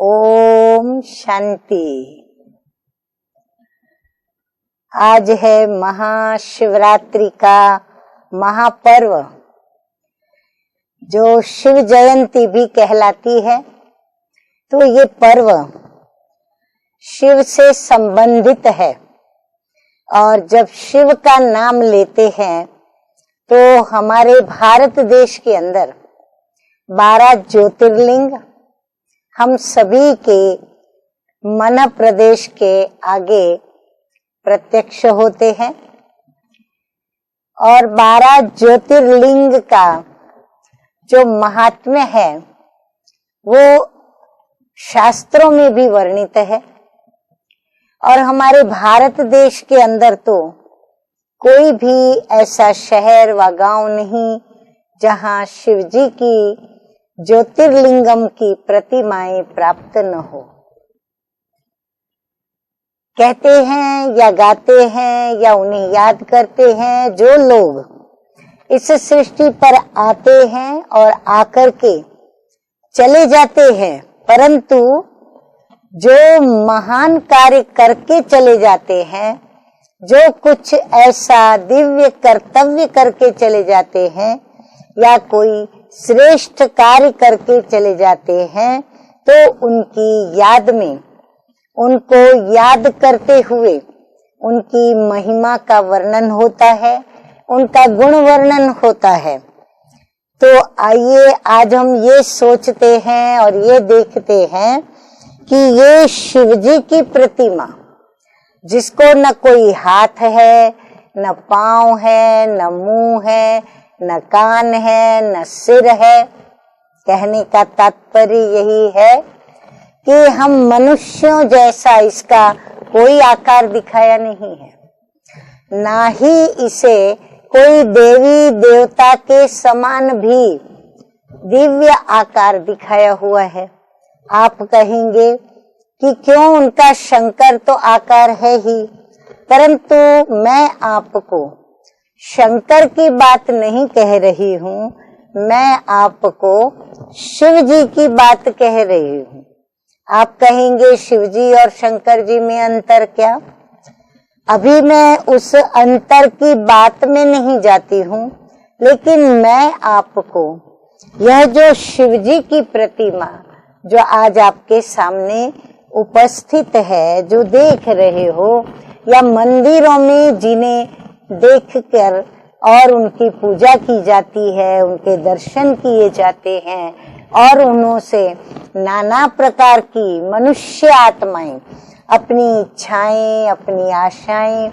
ओम शांति। आज है महाशिवरात्रि का महापर्व, जो शिव जयंती भी कहलाती है। तो ये पर्व शिव से संबंधित है, और जब शिव का नाम लेते हैं तो हमारे भारत देश के अंदर 12 ज्योतिर्लिंग हम सभी के मन प्रदेश के आगे प्रत्यक्ष होते हैं। और 12 ज्योतिर्लिंग का जो महात्म्य है वो शास्त्रों में भी वर्णित है। और हमारे भारत देश के अंदर तो कोई भी ऐसा शहर व गांव नहीं जहां शिवजी की ज्योतिर्लिंगम की प्रतिमाएं प्राप्त न हो। कहते हैं या गाते हैं या उन्हें याद करते हैं, जो लोग इस सृष्टि पर आते हैं और आकर के चले जाते हैं, परंतु जो महान कार्य करके चले जाते हैं, जो कुछ ऐसा दिव्य कर्तव्य करके चले जाते हैं या कोई श्रेष्ठ कार्य करके चले जाते हैं, तो उनकी याद में, उनको याद करते हुए उनकी महिमा का वर्णन होता है, उनका गुण वर्णन होता है। तो आइए आज हम ये सोचते हैं और ये देखते हैं कि ये शिवजी की प्रतिमा, जिसको न कोई हाथ है, न पाँव है, न मुंह है, न कान है, न सिर है। कहने का तात्पर्य यही है कि हम मनुष्यों जैसा इसका कोई आकार दिखाया नहीं है, ना ही इसे कोई देवी देवता के समान भी दिव्य आकार दिखाया हुआ है। आप कहेंगे कि क्यों, उनका शंकर तो आकार है ही, परंतु मैं आपको शंकर की बात नहीं कह रही हूँ, मैं आपको शिव जी की बात कह रही हूँ। आप कहेंगे शिव जी और शंकर जी में अंतर क्या? अभी मैं उस अंतर की बात में नहीं जाती हूँ, लेकिन मैं आपको यह जो शिव जी की प्रतिमा जो आज आपके सामने उपस्थित है, जो देख रहे हो, या मंदिरों में जिन्हें देखकर और उनकी पूजा की जाती है, उनके दर्शन किए जाते हैं, और उन्हों से नाना प्रकार की मनुष्य आत्माएं अपनी इच्छाएं, अपनी आशाएं,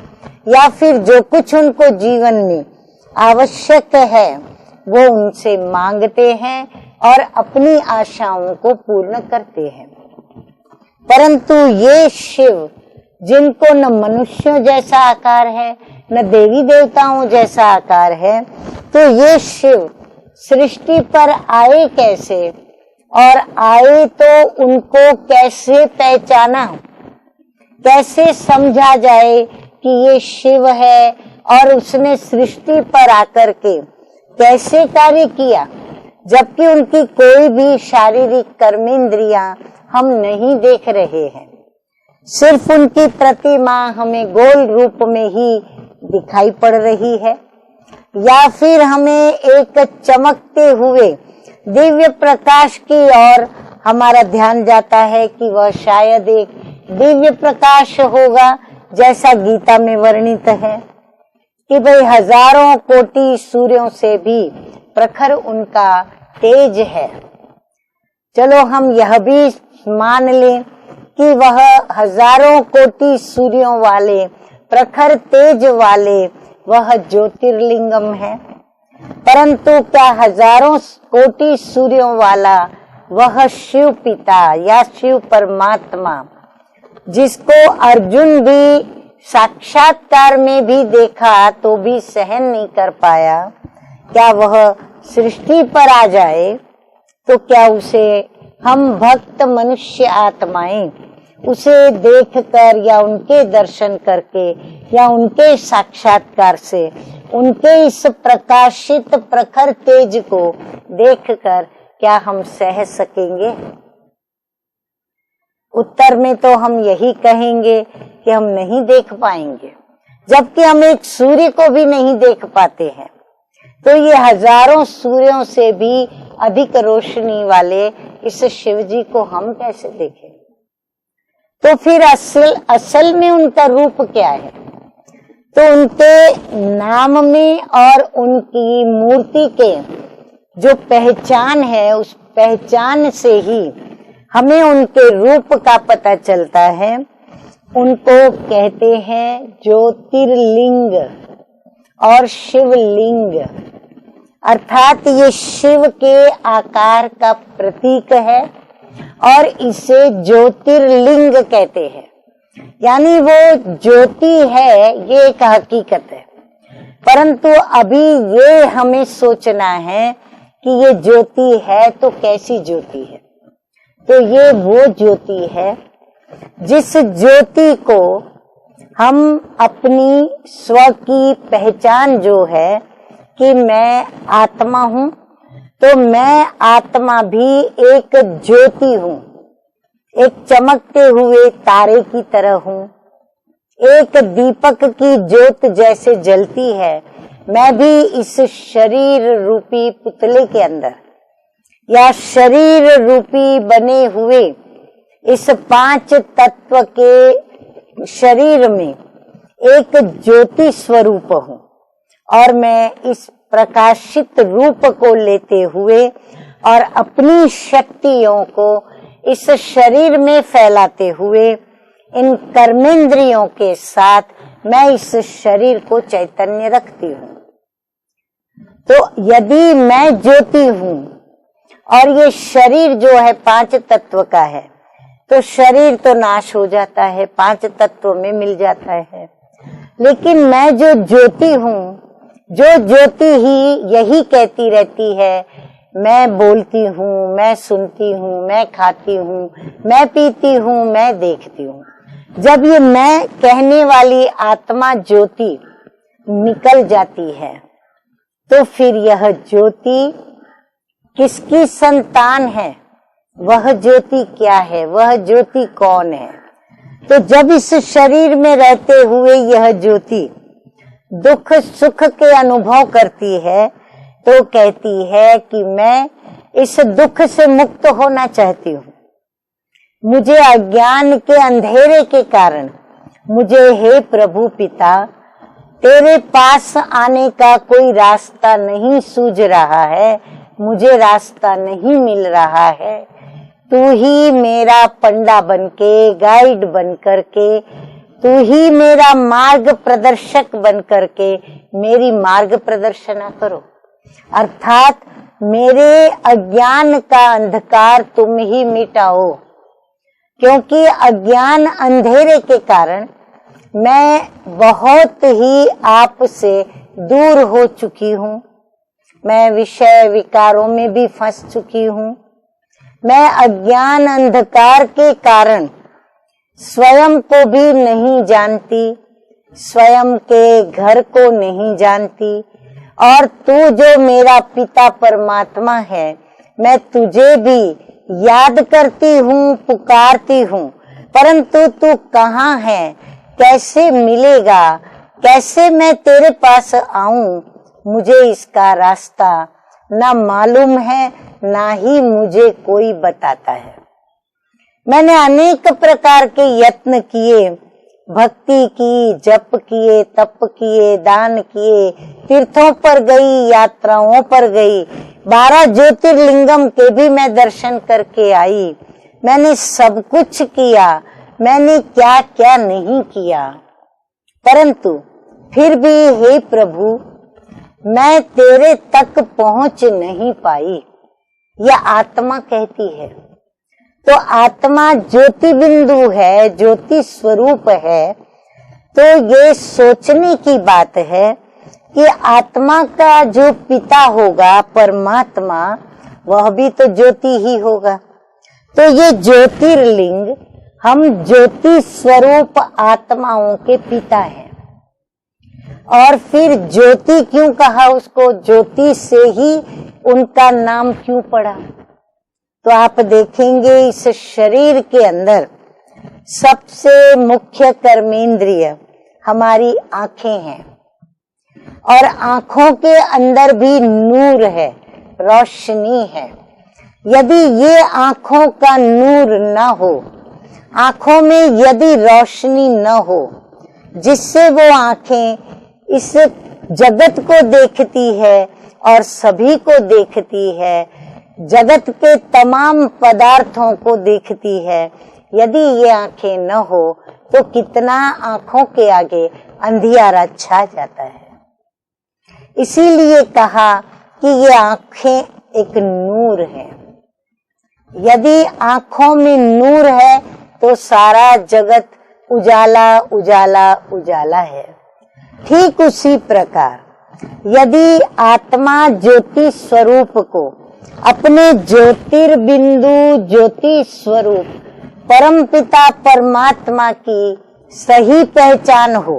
या फिर जो कुछ उनको जीवन में आवश्यक है वो उनसे मांगते हैं और अपनी आशाओं को पूर्ण करते हैं। परंतु ये शिव, जिनको न मनुष्यों जैसा आकार है, न देवी देवताओं जैसा आकार है, तो ये शिव सृष्टि पर आए कैसे, और आए तो उनको कैसे पहचाना, कैसे समझा जाए कि ये शिव है, और उसने सृष्टि पर आकर के कैसे कार्य किया, जबकि उनकी कोई भी शारीरिक कर्मेंद्रियां हम नहीं देख रहे हैं। सिर्फ उनकी प्रतिमा हमें गोल रूप में ही दिखाई पड़ रही है, या फिर हमें एक चमकते हुए दिव्य प्रकाश की ओर हमारा ध्यान जाता है कि वह शायद एक दिव्य प्रकाश होगा, जैसा गीता में वर्णित है कि भाई हजारों कोटि सूर्यों से भी प्रखर उनका तेज है। चलो हम यह भी मान लें कि वह हजारों कोटि सूर्यों वाले, प्रखर तेज वाले वह ज्योतिर्लिंगम है, परंतु क्या हजारों कोटि सूर्यों वाला वह शिव पिता या शिव परमात्मा, जिसको अर्जुन भी साक्षात्कार में भी देखा तो भी सहन नहीं कर पाया, क्या वह सृष्टि पर आ जाए तो क्या उसे हम भक्त मनुष्य आत्माएं उसे देखकर या उनके दर्शन करके या उनके साक्षात्कार से उनके इस प्रकाशित प्रखर तेज को देखकर क्या हम सह सकेंगे? उत्तर में तो हम यही कहेंगे कि हम नहीं देख पाएंगे, जबकि हम एक सूर्य को भी नहीं देख पाते हैं, तो ये हजारों सूर्यों से भी अधिक रोशनी वाले इस शिव जी को हम कैसे देखें? तो फिर असल में उनका रूप क्या है? तो उनके नाम में और उनकी मूर्ति के जो पहचान है, उस पहचान से ही हमें उनके रूप का पता चलता है। उनको कहते हैं ज्योतिर्लिंग और शिवलिंग, अर्थात ये शिव के आकार का प्रतीक है और इसे ज्योतिर्लिंग कहते हैं। यानी वो ज्योति है, ये एक हकीकत है, परंतु अभी ये हमें सोचना है कि ये ज्योति है तो कैसी ज्योति है। तो ये वो ज्योति है जिस ज्योति को हम अपनी स्व की पहचान जो है कि मैं आत्मा हूँ, तो मैं आत्मा भी एक ज्योति हूँ, एक चमकते हुए तारे की तरह हूँ, एक दीपक की ज्योत जैसे जलती है, मैं भी इस शरीर रूपी पुतले के अंदर या शरीर रूपी बने हुए इस 5 तत्व के शरीर में एक ज्योति स्वरूप हूँ और मैं इस प्रकाशित रूप को लेते हुए और अपनी शक्तियों को इस शरीर में फैलाते हुए इन कर्मेंद्रियों के साथ मैं इस शरीर को चैतन्य रखती हूँ। तो यदि मैं ज्योति हूँ और ये शरीर जो है 5 तत्व का है, तो शरीर तो नाश हो जाता है, 5 तत्वों में मिल जाता है, लेकिन मैं जो ज्योति हूँ, जो ज्योति ही यही कहती रहती है, मैं बोलती हूँ, मैं सुनती हूँ, मैं खाती हूँ, मैं पीती हूँ, मैं देखती हूँ। जब ये मैं कहने वाली आत्मा ज्योति निकल जाती है, तो फिर यह ज्योति किसकी संतान है? वह ज्योति क्या है? वह ज्योति कौन है? तो जब इस शरीर में रहते हुए यह ज्योति दुख सुख के अनुभव करती है, तो कहती है कि मैं इस दुख से मुक्त होना चाहती हूँ। मुझे अज्ञान के अंधेरे के कारण मुझे हे प्रभु पिता तेरे पास आने का कोई रास्ता नहीं सूझ रहा है, मुझे रास्ता नहीं मिल रहा है। तू ही मेरा पंडा बनके, गाइड बन करके, तू ही मेरा मार्ग प्रदर्शक बन करके मेरी मार्ग प्रदर्शना करो। अर्थात मेरे अज्ञान का अंधकार तुम ही मिटाओ, क्योंकि अज्ञान अंधेरे के कारण मैं बहुत ही आपसे दूर हो चुकी हूँ। मैं विषय विकारों में भी फंस चुकी हूँ। मैं अज्ञान अंधकार के कारण स्वयं को भी नहीं जानती, स्वयं के घर को नहीं जानती, और तू जो मेरा पिता परमात्मा है, मैं तुझे भी याद करती हूँ, पुकारती हूँ, परंतु तू कहाँ है, कैसे मिलेगा, कैसे मैं तेरे पास आऊं? मुझे इसका रास्ता ना मालूम है, ना ही मुझे कोई बताता है। मैंने अनेक प्रकार के यत्न किए, भक्ति की, जप किए, तप किए, दान किए, तीर्थों पर गई, यात्राओं पर गई, 12 ज्योतिर्लिंगम के भी मैं दर्शन करके आई। मैंने सब कुछ किया, मैंने क्या क्या नहीं किया, परंतु फिर भी हे प्रभु मैं तेरे तक पहुंच नहीं पाई। यह आत्मा कहती है। तो आत्मा ज्योति बिंदु है, ज्योति स्वरूप है। तो ये सोचने की बात है कि आत्मा का जो पिता होगा परमात्मा, वह भी तो ज्योति ही होगा। तो ये ज्योतिर्लिंग हम ज्योति स्वरूप आत्माओं के पिता हैं। और फिर ज्योति क्यों कहा उसको? ज्योति से ही उनका नाम क्यों पड़ा? तो आप देखेंगे इस शरीर के अंदर सबसे मुख्य कर्मेंद्रिय हमारी आंखें हैं और आंखों के अंदर भी नूर है, रोशनी है। यदि ये आंखों का नूर न हो, आंखों में यदि रोशनी न हो जिससे वो आंखें इस जगत को देखती है और सभी को देखती है, जगत के तमाम पदार्थों को देखती है, यदि ये आंखें न हो तो कितना आंखों के आगे अंधियारा छा जाता है। इसीलिए कहा कि ये आंखें एक नूर है। यदि आंखों में नूर है तो सारा जगत उजाला उजाला उजाला है। ठीक उसी प्रकार यदि आत्मा ज्योति स्वरूप को अपने ज्योतिर्बिंदु ज्योति स्वरूप परमपिता परमात्मा की सही पहचान हो,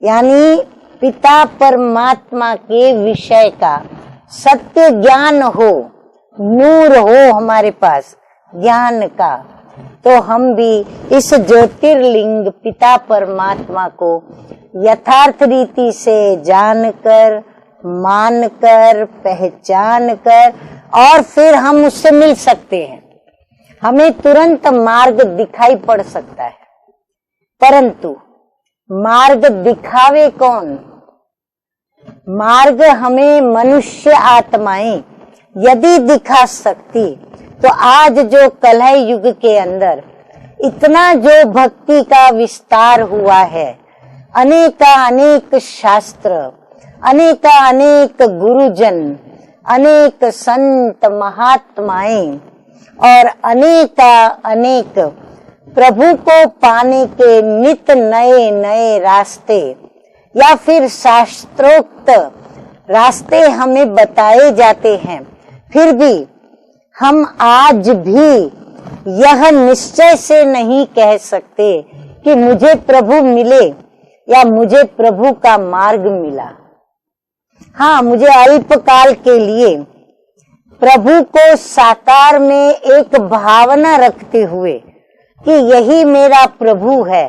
यानी पिता परमात्मा के विषय का सत्य ज्ञान हो, नूर हो हमारे पास ज्ञान का, तो हम भी इस ज्योतिर्लिंग पिता परमात्मा को यथार्थ रीति से जानकर, मानकर, पहचान कर और फिर हम उससे मिल सकते हैं। हमें तुरंत मार्ग दिखाई पड़ सकता है, परंतु मार्ग दिखावे कौन? मार्ग हमें मनुष्य आत्माएं यदि दिखा सकती तो आज जो कलह युग के अंदर इतना जो भक्ति का विस्तार हुआ है, अनेक शास्त्र, अनेक गुरुजन, अनेक संत महात्माएं और अनेक प्रभु को पाने के नित नए नए रास्ते या फिर शास्त्रोक्त रास्ते हमें बताए जाते हैं, फिर भी हम आज भी यह निश्चय से नहीं कह सकते कि मुझे प्रभु मिले या मुझे प्रभु का मार्ग मिला। हाँ, मुझे अल्पकाल के लिए प्रभु को साकार में एक भावना रखते हुए कि यही मेरा प्रभु है,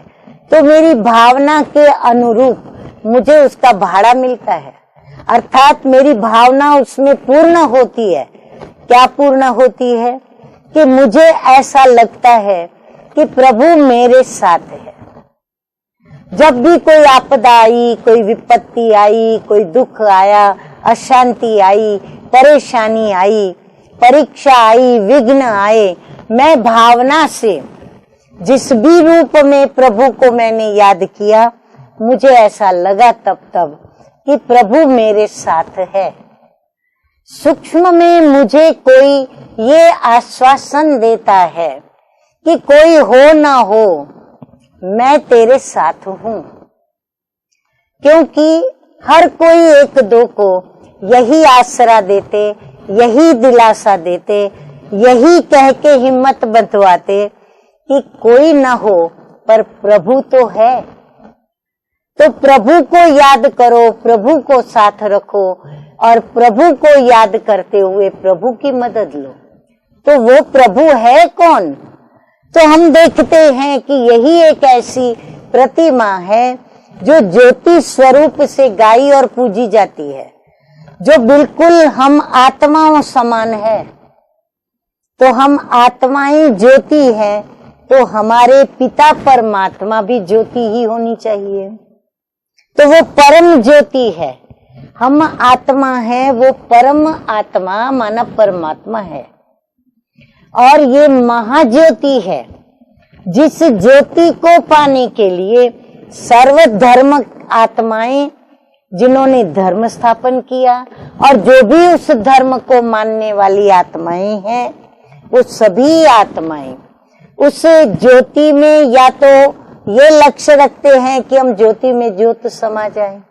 तो मेरी भावना के अनुरूप मुझे उसका भाड़ा मिलता है, अर्थात मेरी भावना उसमें पूर्ण होती है। क्या पूर्ण होती है? कि मुझे ऐसा लगता है कि प्रभु मेरे साथ है। जब भी कोई आपदा आई, कोई विपत्ति आई, कोई दुख आया, अशांति आई, परेशानी आई, परीक्षा आई, विघ्न आए, मैं भावना से जिस भी रूप में प्रभु को मैंने याद किया, मुझे ऐसा लगा तब कि प्रभु मेरे साथ है। सूक्ष्म में मुझे कोई ये आश्वासन देता है कि कोई हो ना हो, मैं तेरे साथ हूं, क्योंकि हर कोई एक दो को यही आसरा देते, यही दिलासा देते, यही कह के हिम्मत बंधवाते कि कोई ना हो पर प्रभु तो है। तो प्रभु को याद करो, प्रभु को साथ रखो और प्रभु को याद करते हुए प्रभु की मदद लो। तो वो प्रभु है कौन? तो हम देखते हैं कि यही एक ऐसी प्रतिमा है जो ज्योति स्वरूप से गाई और पूजी जाती है, जो बिल्कुल हम आत्माओं समान है। तो हम आत्माएं ज्योति हैं, तो हमारे पिता परमात्मा भी ज्योति ही होनी चाहिए। तो वो परम ज्योति है, हम आत्मा है, वो परम आत्मा मानव परमात्मा है। और ये महाज्योति है, जिस ज्योति को पाने के लिए सर्वधर्म आत्माएं जिन्होंने धर्म स्थापन किया और जो भी उस धर्म को मानने वाली आत्माएं हैं, वो सभी आत्माएं उस ज्योति में या तो ये लक्ष्य रखते हैं कि हम ज्योति में ज्योत समा जाएं,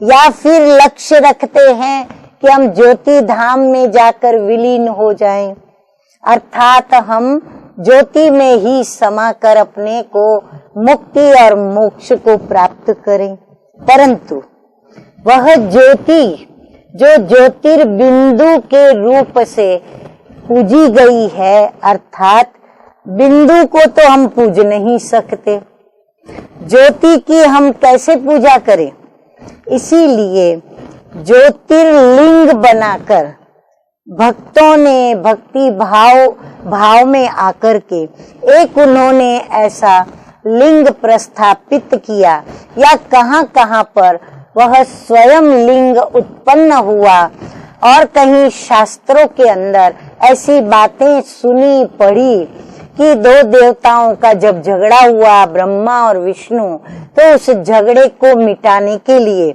या फिर लक्ष्य रखते हैं कि हम ज्योति धाम में जाकर विलीन हो जाएं, अर्थात हम ज्योति में ही समाकर अपने को मुक्ति और मोक्ष को प्राप्त करें। परंतु वह ज्योति जो ज्योतिर्बिंदु के रूप से पूजी गई है, अर्थात बिंदु को तो हम पूज नहीं सकते, ज्योति की हम कैसे पूजा करें। इसीलिए ज्योतिर्लिंग बनाकर भक्तों ने भक्ति भाव में आकर के एक उन्होंने ऐसा लिंग प्रस्थापित किया, या कहां पर वह स्वयं लिंग उत्पन्न हुआ। और कहीं शास्त्रों के अंदर ऐसी बातें सुनी पढ़ी कि दो देवताओं का जब झगड़ा हुआ, ब्रह्मा और विष्णु, तो उस झगड़े को मिटाने के लिए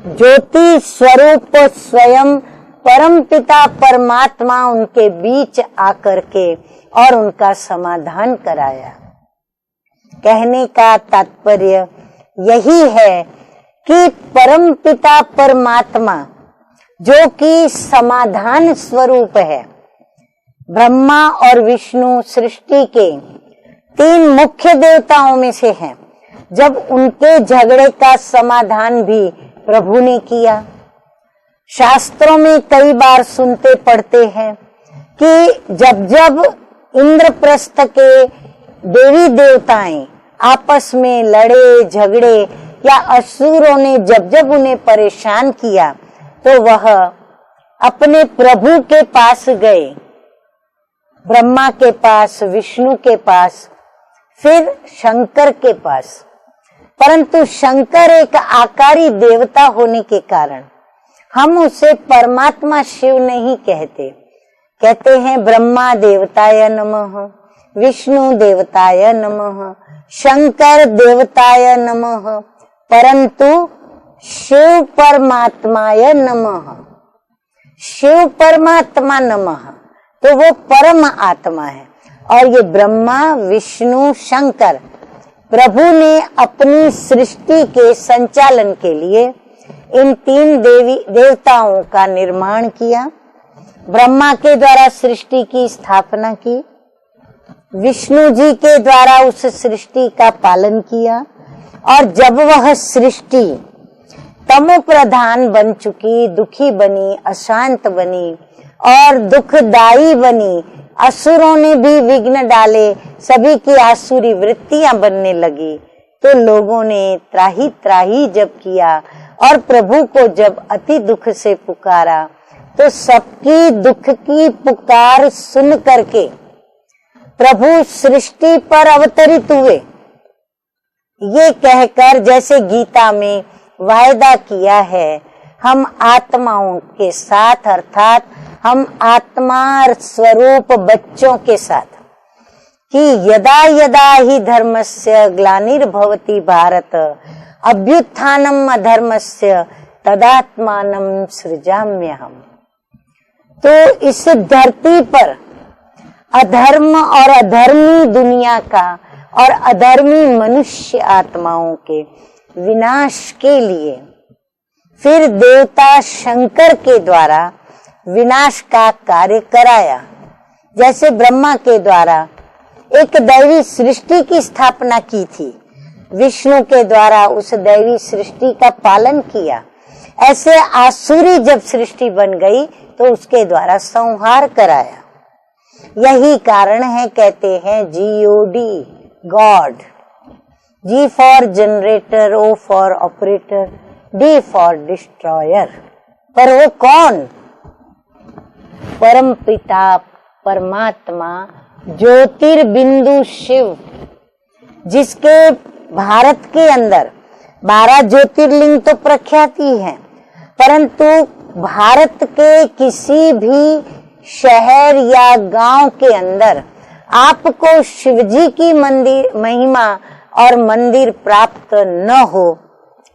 ज्योति स्वरूप स्वयं परम पिता परमात्मा उनके बीच आकर के और उनका समाधान कराया। कहने का तात्पर्य यही है कि परम पिता परमात्मा जो कि समाधान स्वरूप है, ब्रह्मा और विष्णु सृष्टि के 3 मुख्य देवताओं में से हैं। जब उनके झगड़े का समाधान भी प्रभु ने किया। शास्त्रों में कई बार सुनते पढ़ते हैं कि जब इंद्रप्रस्थ के देवी देवताएं आपस में लड़े झगड़े या असुरों ने जब उन्हें परेशान किया, तो वह अपने प्रभु के पास गए, ब्रह्मा के पास, विष्णु के पास, फिर शंकर के पास। परंतु शंकर एक आकारी देवता होने के कारण हम उसे परमात्मा शिव नहीं कहते, कहते हैं ब्रह्मा देवताय नमः, विष्णु देवताय नमः, शंकर देवताय नमः, परंतु शिव परमात्माय नमः। शिव परमात्मा नमः, तो वो परम आत्मा है। और ये ब्रह्मा विष्णु शंकर प्रभु ने अपनी सृष्टि के संचालन के लिए इन 3 देवताओं का निर्माण किया। ब्रह्मा के द्वारा सृष्टि की स्थापना की, विष्णु जी के द्वारा उस सृष्टि का पालन किया। और जब वह सृष्टि तमो प्रधान बन चुकी, दुखी बनी, अशांत बनी और दुखदायी बनी, असुरों ने भी विघ्न डाले, सभी की आसुरी वृत्तियां बनने लगी, तो लोगों ने त्राही त्राही जब किया और प्रभु को जब अति दुख से पुकारा, तो सबकी दुख की पुकार सुन करके प्रभु सृष्टि पर अवतरित हुए। ये कहकर जैसे गीता में वायदा किया है, हम आत्माओं के साथ, अर्थात हम आत्मा स्वरूप बच्चों के साथ, कि यदा यदा ही धर्मस्य ग्लानिर्भवति भारत अभ्युत्थानम अधर्मस्य तदात्मानं सृजाम्यहम्। तो इस धरती पर अधर्म और अधर्मी दुनिया का और अधर्मी मनुष्य आत्माओं के विनाश के लिए फिर देवता शंकर के द्वारा विनाश का कार्य कराया। जैसे ब्रह्मा के द्वारा एक दैवी सृष्टि की स्थापना की थी, विष्णु के द्वारा उस दैवी सृष्टि का पालन किया, ऐसे आसुरी जब सृष्टि बन गई तो उसके द्वारा संहार कराया। यही कारण है, कहते हैं GOD, God, G for generator, O for operator, D for destroyer. पर वो कौन? परम पिता परमात्मा ज्योतिर्बिंदु शिव, जिसके भारत के अंदर 12 ज्योतिर्लिंग तो प्रख्याति है, परंतु भारत के किसी भी शहर या गांव के अंदर आपको शिवजी की मंदिर महिमा और मंदिर प्राप्त न हो,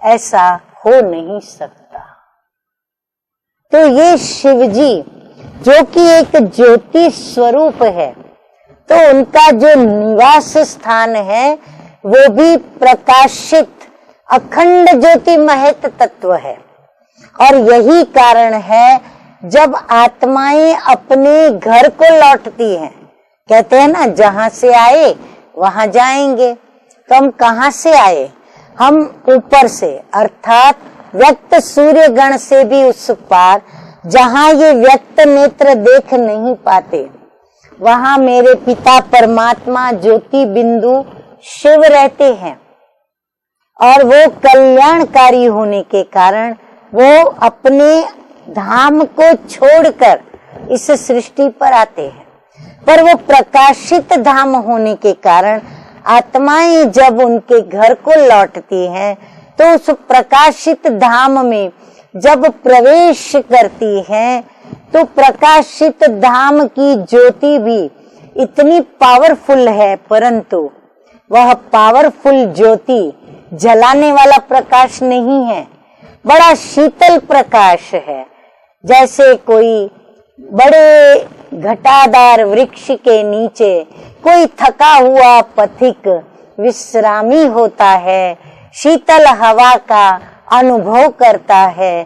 ऐसा हो नहीं सकता। तो ये शिवजी जो कि एक ज्योति स्वरूप है, तो उनका जो निवास स्थान है वो भी प्रकाशित अखंड ज्योति महत तत्व है। और यही कारण है जब आत्माएं अपने घर को लौटती हैं, कहते हैं ना, जहां से आए वहां जाएंगे। तो हम कहां से आए? हम ऊपर से, अर्थात व्यक्त सूर्य गण से भी उस पार, जहां ये व्यक्त नेत्र देख नहीं पाते, वहां मेरे पिता परमात्मा ज्योति बिंदु शिव रहते हैं और वो कल्याणकारी होने के कारण वो अपने धाम को छोड़कर इस सृष्टि पर आते हैं। पर वो प्रकाशित धाम होने के कारण आत्माएं जब उनके घर को लौटती हैं तो उस प्रकाशित धाम में जब प्रवेश करती हैं तो प्रकाशित धाम की ज्योति भी इतनी पावरफुल है, परंतु वह पावरफुल ज्योति जलाने वाला प्रकाश नहीं है, बड़ा शीतल प्रकाश है। जैसे कोई बड़े घटादार वृक्ष के नीचे कोई थका हुआ पथिक विश्रामी होता है, शीतल हवा का अनुभव करता है,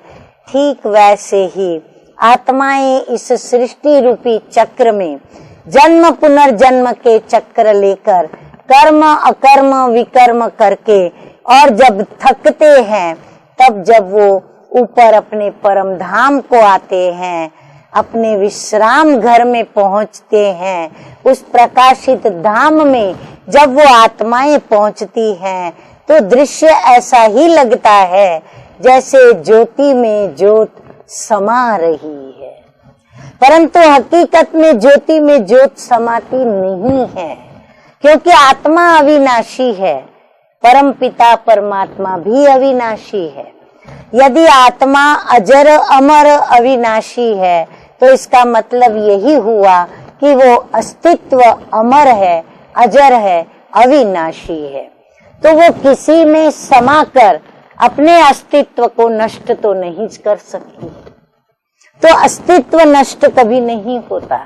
ठीक वैसे ही आत्माएं इस सृष्टि रूपी चक्र में जन्म पुनर्जन्म के चक्र लेकर कर्म अकर्म विकर्म करके और जब थकते हैं तब जब वो ऊपर अपने परम धाम को आते हैं, अपने विश्राम घर में पहुंचते हैं, उस प्रकाशित धाम में जब वो आत्माएं पहुंचती हैं तो दृश्य ऐसा ही लगता है जैसे ज्योति में ज्योत समा रही है, परंतु हकीकत में ज्योति में ज्योत समाती नहीं है, क्योंकि आत्मा अविनाशी है, परम पिता परमात्मा भी अविनाशी है। यदि आत्मा अजर अमर अविनाशी है तो इसका मतलब यही हुआ कि वो अस्तित्व अमर है, अजर है, अविनाशी है, तो वो किसी में समाकर अपने अस्तित्व को नष्ट तो नहीं कर सकती, तो अस्तित्व नष्ट कभी नहीं होता।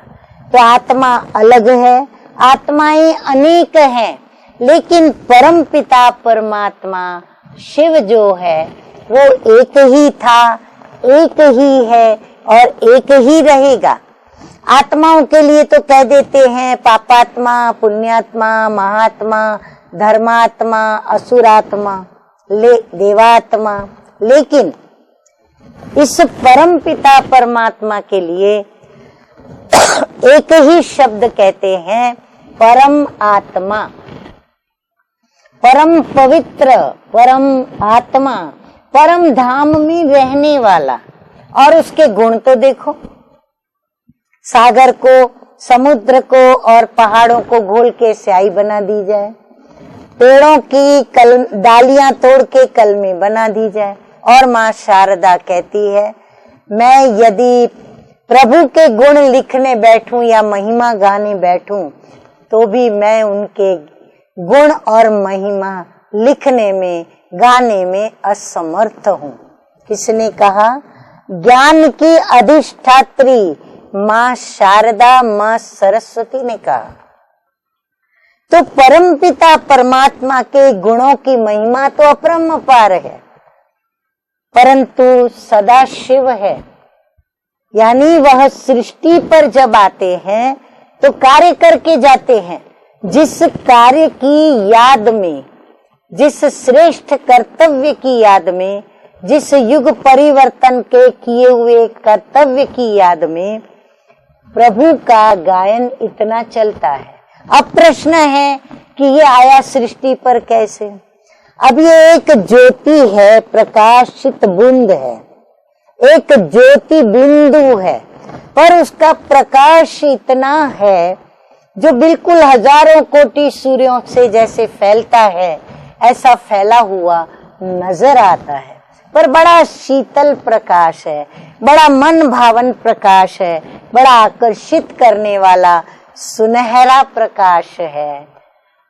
तो आत्मा अलग है, आत्माएं अनेक हैं, लेकिन परम पिता परमात्मा शिव जो है वो एक ही था, एक ही है और एक ही रहेगा। आत्माओं के लिए तो कह देते हैं पापात्मा, पुण्यात्मा, महात्मा, धर्मात्मा, असुरात्मा, देवात्मा, लेकिन इस परम पिता परमात्मा के लिए एक ही शब्द कहते हैं, परम आत्मा, परम पवित्र, परम आत्मा, परम धाम में रहने वाला। और उसके गुण तो देखो, सागर को, समुद्र को और पहाड़ों को घोल के स्याही बना दी जाए, पेड़ों की डालियां तोड़ के कलमे बना दी जाए, और माँ शारदा कहती है मैं यदि प्रभु के गुण लिखने बैठूं या महिमा गाने बैठूं तो भी मैं उनके गुण और महिमा लिखने में, गाने में असमर्थ हूँ। किसने कहा? ज्ञान की अधिष्ठात्री माँ शारदा, माँ सरस्वती ने कहा। तो परमपिता परमात्मा के गुणों की महिमा तो अपरंपार है, परंतु सदा शिव है, यानी वह सृष्टि पर जब आते हैं तो कार्य करके जाते हैं। जिस कार्य की याद में, जिस श्रेष्ठ कर्तव्य की याद में, जिस युग परिवर्तन के किए हुए कर्तव्य की याद में प्रभु का गायन इतना चलता है। अब प्रश्न है कि ये आया सृष्टि पर कैसे? अब ये एक ज्योति है, प्रकाशित बूंद है, एक ज्योति बिंदु है, पर उसका प्रकाश इतना है जो बिल्कुल हजारों कोटि सूर्यों से जैसे फैलता है ऐसा फैला हुआ नजर आता है, पर बड़ा शीतल प्रकाश है, बड़ा मन भावन प्रकाश है, बड़ा आकर्षित करने वाला सुनहरा प्रकाश है।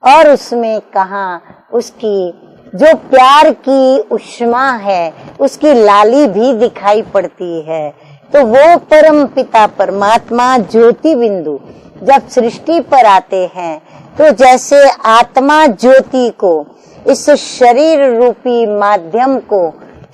और उसमें कहाँ उसकी जो प्यार की उष्मा है, उसकी लाली भी दिखाई पड़ती है। तो वो परम पिता परमात्मा ज्योति बिंदु जब सृष्टि पर आते हैं तो जैसे आत्मा ज्योति को, इस शरीर रूपी माध्यम को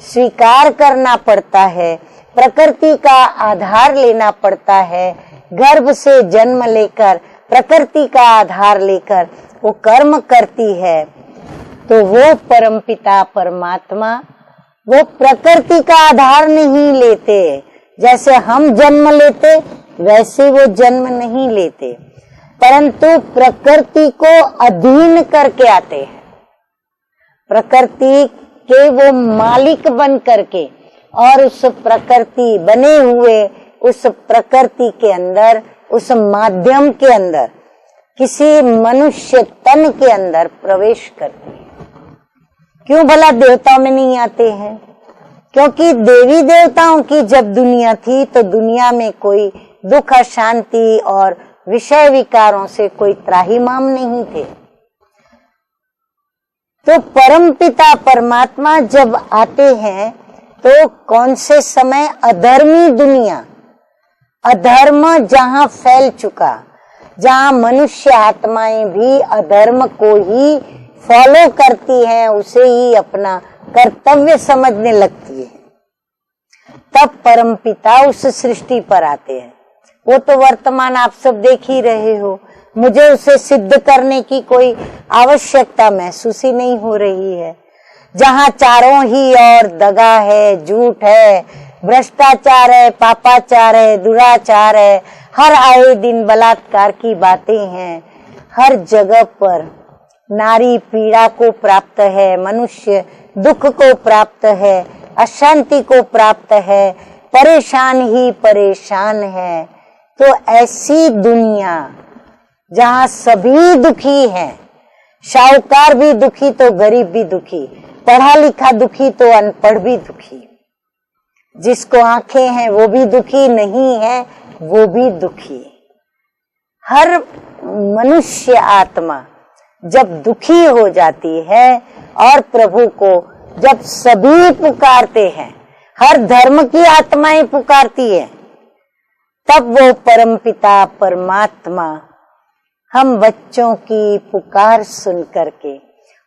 स्वीकार करना पड़ता है, प्रकृति का आधार लेना पड़ता है, गर्भ से जन्म लेकर प्रकृति का आधार लेकर वो कर्म करती है, तो वो परमपिता परमात्मा वो प्रकृति का आधार नहीं लेते। जैसे हम जन्म लेते वैसे वो जन्म नहीं लेते, परंतु प्रकृति को अधीन करके आते हैं, प्रकृति के वो मालिक बन करके, और उस प्रकृति बने हुए उस प्रकृति के अंदर, उस माध्यम के अंदर, किसी मनुष्य तन के अंदर प्रवेश करते हैं। क्यों भला देवताओं में नहीं आते हैं? क्योंकि देवी देवताओं की जब दुनिया थी तो दुनिया में कोई दुख, अशांति और विषय विकारों से कोई त्राहिमाम नहीं थे। तो परमपिता परमात्मा जब आते हैं तो कौन से समय? अधर्मी दुनिया, अधर्म जहां फैल चुका, जहां मनुष्य आत्माएं भी अधर्म को ही फॉलो करती हैं, उसे ही अपना कर्तव्य समझने लगती है, तब परमपिता उस सृष्टि पर आते हैं। वो तो वर्तमान आप सब देख ही रहे हो, मुझे उसे सिद्ध करने की कोई आवश्यकता महसूस ही नहीं हो रही है। जहां चारों ही ओर दगा है, झूठ है, भ्रष्टाचार है, पापाचार है, दुराचार है, हर आए दिन बलात्कार की बातें हैं, हर जगह पर नारी पीड़ा को प्राप्त है, मनुष्य दुख को प्राप्त है, अशांति को प्राप्त है, परेशान ही परेशान है। तो ऐसी दुनिया जहां सभी दुखी हैं, शाहूकार भी दुखी तो गरीब भी दुखी, पढ़ा लिखा दुखी तो अनपढ़ भी दुखी, जिसको आंखें हैं वो भी दुखी, नहीं है वो भी दुखी। हर मनुष्य आत्मा जब दुखी हो जाती है और प्रभु को जब सभी पुकारते हैं, हर धर्म की आत्माएं पुकारती है, तब वो परमपिता परमात्मा हम बच्चों की पुकार सुन करके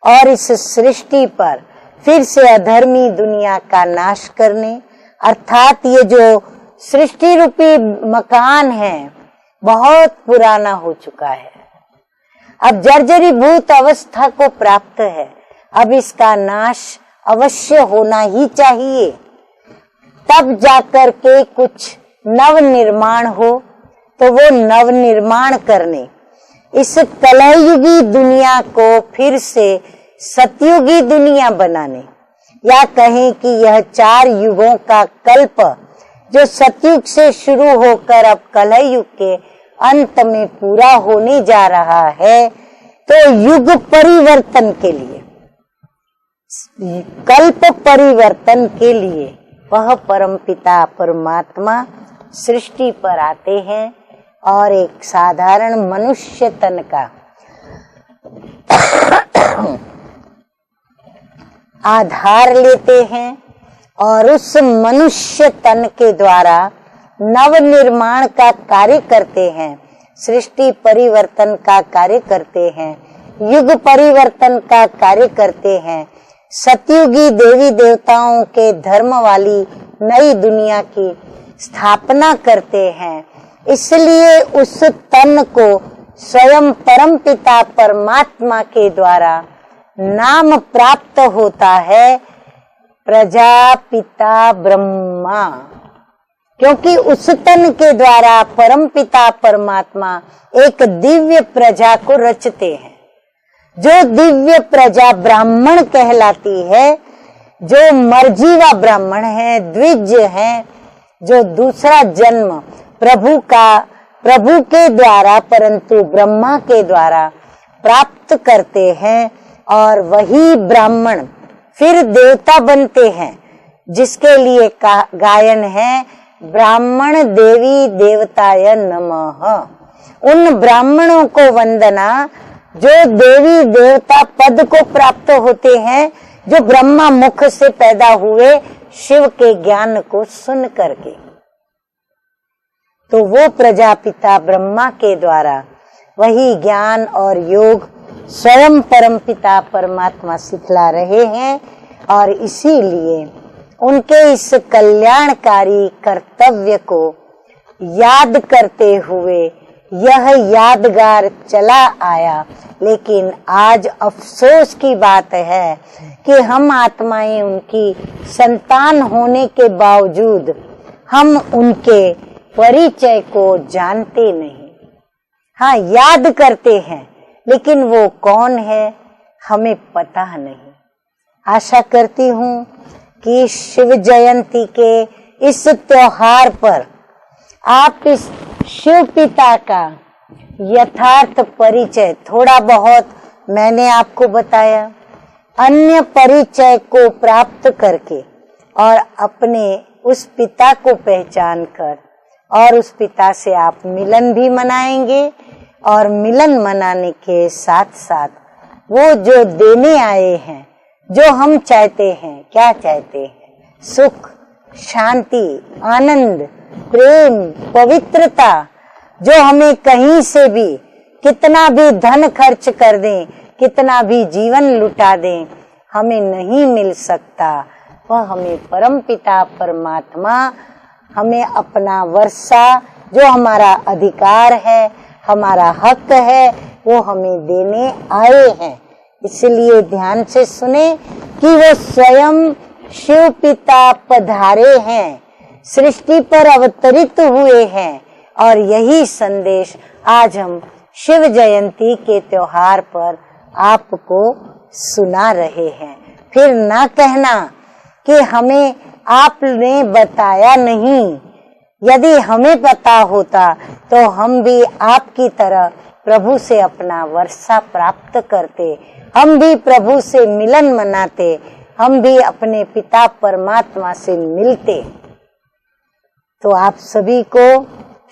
और इस सृष्टि पर फिर से अधर्मी दुनिया का नाश करने, अर्थात ये जो सृष्टि रूपी मकान है बहुत पुराना हो चुका है, अब जर्जरीभूत अवस्था को प्राप्त है, अब इसका नाश अवश्य होना ही चाहिए, तब जाकर के कुछ नव निर्माण हो। तो वो नव निर्माण करने, इस कलयुगी दुनिया को फिर से सतयुगी दुनिया बनाने, या कहें कि यह 4 युगों का कल्प जो सतयुग से शुरू होकर अब कलयुग के अंत में पूरा होने जा रहा है, तो युग परिवर्तन के लिए, कल्प परिवर्तन के लिए वह परमपिता परमात्मा सृष्टि पर आते हैं और एक साधारण मनुष्य तन का आधार लेते हैं और उस मनुष्य तन के द्वारा नव निर्माण का कार्य करते हैं, सृष्टि परिवर्तन का कार्य करते हैं, युग परिवर्तन का कार्य करते हैं, सतयुगी देवी देवताओं के धर्म वाली नई दुनिया की स्थापना करते हैं। इसलिए उस तन को स्वयं परमपिता परमात्मा के द्वारा नाम प्राप्त होता है प्रजापिता ब्रह्मा, क्योंकि उस तन के द्वारा परमपिता परमात्मा एक दिव्य प्रजा को रचते हैं, जो दिव्य प्रजा ब्राह्मण कहलाती है, जो मर्जीवा ब्राह्मण है, द्विज है, जो दूसरा जन्म प्रभु के द्वारा परंतु ब्रह्मा के द्वारा प्राप्त करते हैं, और वही ब्राह्मण फिर देवता बनते हैं, जिसके लिए गायन है ब्राह्मण देवी देवताय नमः। उन ब्राह्मणों को वंदना जो देवी देवता पद को प्राप्त होते हैं, जो ब्रह्मा मुख से पैदा हुए शिव के ज्ञान को सुन करके। तो वो प्रजापिता ब्रह्मा के द्वारा वही ज्ञान और योग स्वयं परमपिता परमात्मा सिखला रहे हैं, और इसीलिए उनके इस कल्याणकारी कर्तव्य को याद करते हुए यह यादगार चला आया। लेकिन आज अफसोस की बात है कि हम आत्माएं उनकी संतान होने के बावजूद हम उनके परिचय को जानते नहीं, हाँ, याद करते हैं, लेकिन वो कौन है हमें पता नहीं। आशा करती हूँ कि शिव जयंती के इस त्योहार पर आप इस शिव पिता का यथार्थ परिचय, थोड़ा बहुत मैंने आपको बताया, अन्य परिचय को प्राप्त करके और अपने उस पिता को पहचान कर और उस पिता से आप मिलन भी मनाएंगे। और मिलन मनाने के साथ साथ वो जो देने आए हैं, जो हम चाहते हैं, क्या चाहते हैं, सुख, शांति, आनंद, प्रेम, पवित्रता, जो हमें कहीं से भी कितना भी धन खर्च कर दें, कितना भी जीवन लुटा दें, हमें नहीं मिल सकता, वह हमें परम पिता परमात्मा हमें अपना वर्षा, जो हमारा अधिकार है, हमारा हक है, वो हमें देने आए हैं। इसलिए ध्यान से सुने कि वो स्वयं शिव पिता पधारे हैं, सृष्टि पर अवतरित हुए हैं। और यही संदेश आज हम शिव जयंती के त्योहार पर आपको सुना रहे हैं। फिर ना कहना कि हमें आपने बताया नहीं। यदि हमें पता होता तो हम भी आपकी तरह प्रभु से अपना वर्षा प्राप्त करते, हम भी प्रभु से मिलन मनाते, हम भी अपने पिता परमात्मा से मिलते। तो आप सभी को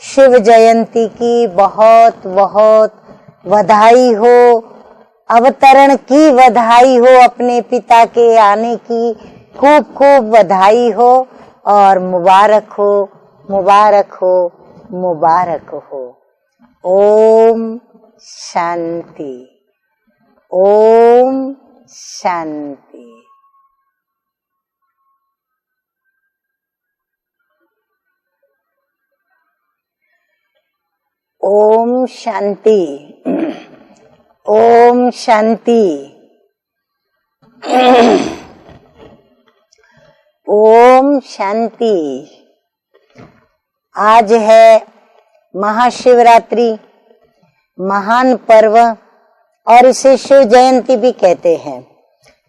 शिव जयंती की बहुत बहुत बधाई हो, अवतरण की बधाई हो, अपने पिता के आने की खूब खूब बधाई हो और मुबारक हो, मुबारक हो, मुबारक हो। ओम शांति, ओम शांति। ओम शांति, ओम शांति, ओम शांति। आज है महाशिवरात्रि, महान पर्व, और इसे शिव जयंती भी कहते हैं।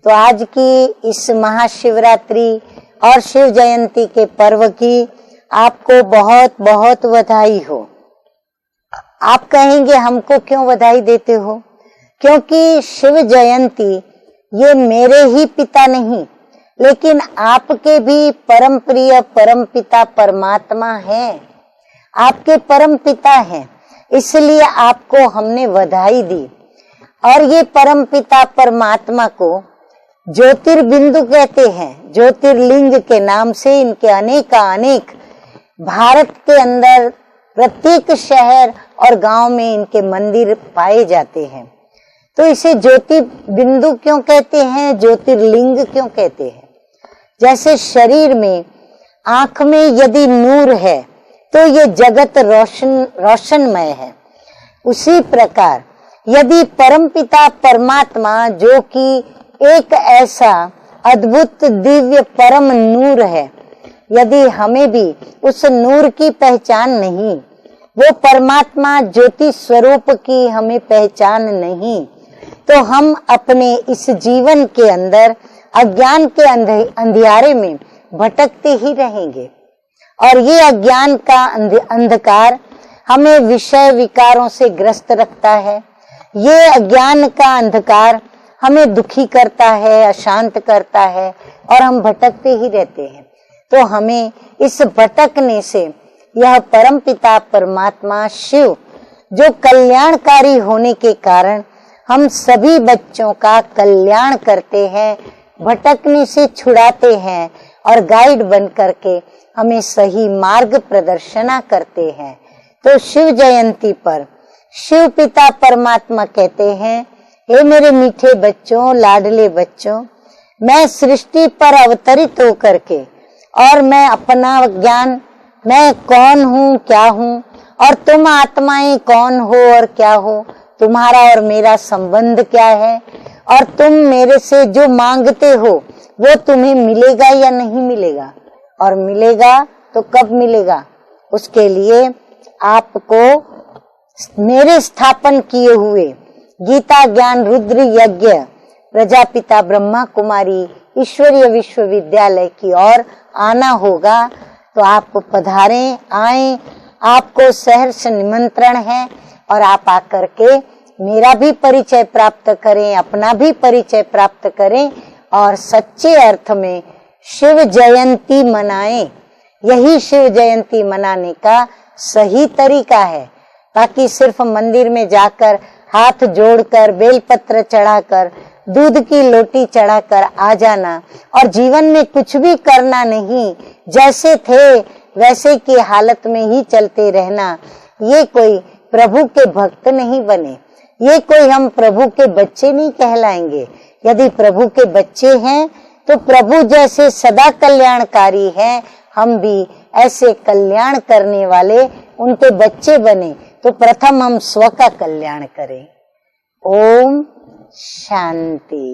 तो आज की इस महाशिवरात्रि और शिव जयंती के पर्व की आपको बहुत बहुत बधाई हो। आप कहेंगे हमको क्यों बधाई देते हो? क्योंकि शिव जयंती ये मेरे ही पिता नहीं, लेकिन आपके भी परम प्रिय परम पिता परमात्मा है, आपके परम पिता हैं, इसलिए आपको हमने बधाई दी। और ये परम पिता परमात्मा को ज्योतिर्बिंदु कहते हैं। ज्योतिर्लिंग के नाम से इनके अनेक भारत के अंदर प्रत्येक शहर और गांव में इनके मंदिर पाए जाते हैं। तो इसे ज्योतिर्बिंदु क्यों कहते हैं, ज्योतिर्लिंग क्यों कहते हैं? जैसे शरीर में, आंख में यदि नूर है तो ये जगत रोशनमय है। उसी प्रकार यदि परमपिता परमात्मा, जो कि एक ऐसा अद्भुत दिव्य परम नूर है, यदि हमें भी उस नूर की पहचान नहीं, वो परमात्मा ज्योति स्वरूप की हमें पहचान नहीं, तो हम अपने इस जीवन के अंदर अज्ञान के अंधियारे में भटकते ही रहेंगे। और ये अज्ञान का अंधकार हमें विषय विकारों से ग्रस्त रखता है। ये अज्ञान का अंधकार हमें दुखी करता है, अशांत करता है, और हम भटकते ही रहते हैं। तो हमें इस भटकने से यह परमपिता परमात्मा शिव, जो कल्याणकारी होने के कारण हम सभी बच्चों का कल्याण करते हैं, भटकने से छुड़ाते हैं और गाइड बन करके हमें सही मार्ग प्रदर्शना करते हैं। तो शिव जयंती पर शिव पिता परमात्मा कहते हैं, हे मेरे मीठे बच्चों, लाडले बच्चों, मैं सृष्टि पर अवतरित होकर के और मैं अपना ज्ञान, मैं कौन हूँ, क्या हूँ, और तुम आत्माएं कौन हो और क्या हो, तुम्हारा और मेरा संबंध क्या है, और तुम मेरे से जो मांगते हो वो तुम्हें मिलेगा या नहीं मिलेगा, और मिलेगा तो कब मिलेगा, उसके लिए आपको मेरे स्थापन किए हुए गीता ज्ञान रुद्र यज्ञ प्रजापिता ब्रह्मा कुमारी ईश्वरीय विश्वविद्यालय की ओर आना होगा। तो आप पधारें, आए, आपको सहर्ष निमंत्रण है और आप आकर के मेरा भी परिचय प्राप्त करें, अपना भी परिचय प्राप्त करें और सच्चे अर्थ में शिव जयंती मनाएं। यही शिव जयंती मनाने का सही तरीका है। बाकी सिर्फ मंदिर में जाकर हाथ जोड़कर बेलपत्र चढ़ाकर दूध की लोटी चढ़ाकर आ जाना और जीवन में कुछ भी करना नहीं, जैसे थे वैसे की हालत में ही चलते रहना, ये कोई प्रभु के भक्त नहीं बने, ये कोई हम प्रभु के बच्चे नहीं कहलाएंगे। यदि प्रभु के बच्चे हैं तो प्रभु जैसे सदा कल्याणकारी हैं, हम भी ऐसे कल्याण करने वाले उनके बच्चे बने। तो प्रथम हम स्व का कल्याण करें। ओम शांति।